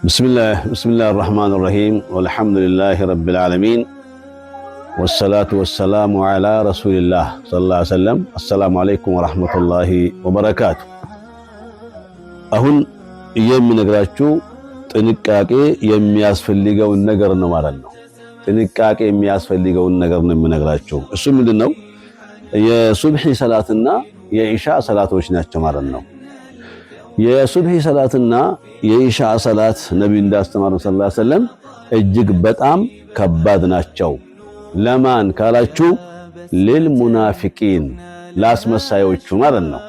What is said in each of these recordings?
بسم الله الرحمن الرحيم والحمد لله رب العالمين والصلاة والسلام على رسول الله صلى الله عليه وسلم. السلام عليكم ورحمة الله وبركاته. አሁን የምነግራችሁ ጥንቃቄ የሚያስፈልገውን ነገር ነው ማለት ነው። ጥንቃቄ የሚያስፈልገውን ነገር ነው የምነግራችሁ። እሱ ምንድነው? የሱብሂ ሰላትና የኢሻ ሰላቶች ናቸው ማለት ነው። የሱብሂ ሰላትና የኢሻ ሰላት ነብዩ እንዳስተማሩ ሰለላሁ ዐለይሂ ወሰለም እጅግ በጣም ከባድ ናቸው። ለማን ካላችሁ ለልሙናፊቂን ለአስመሳዮቹ ማለት ነው።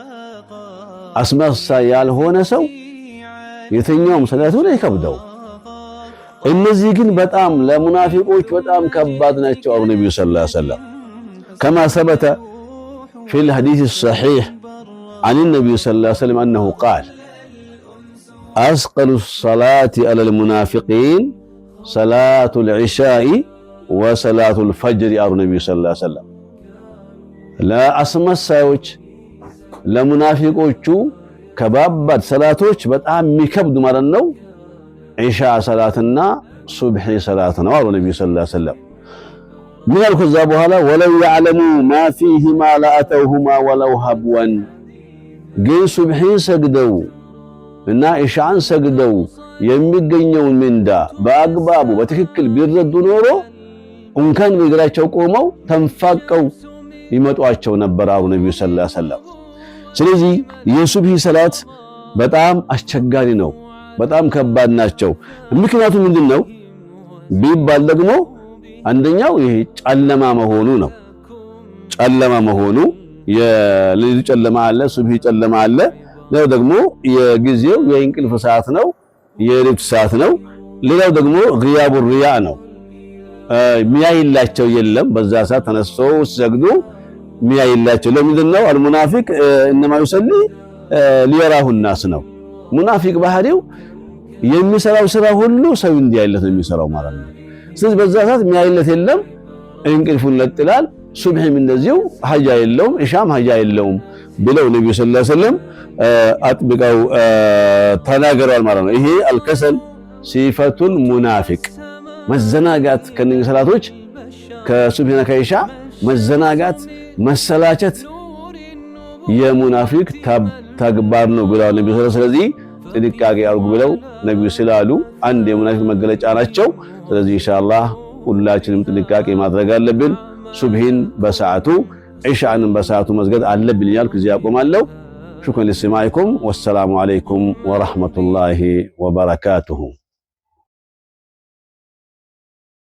አስመሳይ ያልሆነ ሰው የትኛውም ሰላት ላይ ይከብደው። እነዚህ ግን በጣም ለሙናፊቆች በጣም ከባድ ናቸው አሉ ነብዩ ሰለላሁ ዐለይሂ ወሰለም። كما ثبت في الحديث الصحيح عن النبي صلى الله عليه وسلم أنه قال أثقل الصلاة على المنافقين صلاة العشاء وصلاة الفجر على النبي صلى الله عليه وسلم. لا أسمى الساوج لمنافقوቹ ከባባድ ሰላቶች በጣም የሚከብዱ ማለት ነው ኢሻ ሰላትና ሱብሂ ሰላት ነው አሉ ነብዩ ሰለላሁ ዐለይሂ ወሰለም። ምን አልኩ እዛ በኋላ ወለው ያዕለሙ ማ ፊሂማ ለአተውሁማ ወለው ሀብወን። ግን ሱብሂን ሰግደው እና ኢሻን ሰግደው የሚገኘውን ምንዳ በአግባቡ በትክክል ቢረዱ ኖሮ እንኳን በእግራቸው ቆመው ተንፋቀው ይመጧቸው ነበር አሉ ነብዩ ሰለላሁ ዐለይሂ ወሰለም። ስለዚህ የሱብሂ ሰላት በጣም አስቸጋሪ ነው፣ በጣም ከባድ ናቸው። ምክንያቱ ምንድነው ቢባል ደግሞ አንደኛው ይሄ ጨለማ መሆኑ ነው። ጨለማ መሆኑ የሌሊቱ ጨለማ አለ፣ ሱብሂ ጨለማ አለ። ሌላው ደግሞ የጊዜው የእንቅልፍ ሰዓት ነው፣ የሌሊቱ ሰዓት ነው። ሌላው ደግሞ ግያቡ ሪያ ነው። ሚያይላቸው የለም በዛ ሰዓት ተነስተው ሲሰግዱ ሚያይላቸው። ለምንድነው? አልሙናፊቅ انما يصلي ليراه الناس ነው። ሙናፊቅ ባህሪው የሚሰራው ስራ ሁሉ ሰው እንዲያይለት ነው የሚሰራው ማለት ነው። ስለዚህ በዛ ሰዓት ሚያይለት የለም፣ እንቅልፉን ለጥላል። ሱብሂም እንደዚሁ ሀጃ የለውም፣ ኢሻም ሀጃ የለውም ብለው ነብዩ ሰለላሁ ዐለይሂ ወሰለም አጥብቀው ተናገረዋል ማለት ነው። ይሄ አልከሰል ሲፈቱል ሙናፊቅ መዘናጋት ከነዚህ ሰላቶች ከሱብሂና ከኢሻ መዘናጋት መሰላቸት የሙናፊቅ ተግባር ነው ብለው ነብዩ። ስለዚህ ጥንቃቄ አድርጉ ብለው ነብዩ ስላሉ አንድ የሙናፊቅ መገለጫ ናቸው። ስለዚህ ኢንሻአላህ ሁላችንም ጥንቃቄ ማድረግ አለብን። ሱብሂን በሰዓቱ ኢሻንን በሰዓቱ መስገድ አለብን እያልኩ እዚህ አቆማለሁ። ሹክራን ለሰማዒኩም ወሰላሙ አለይኩም ወራህመቱላሂ ወበረካቱሁ።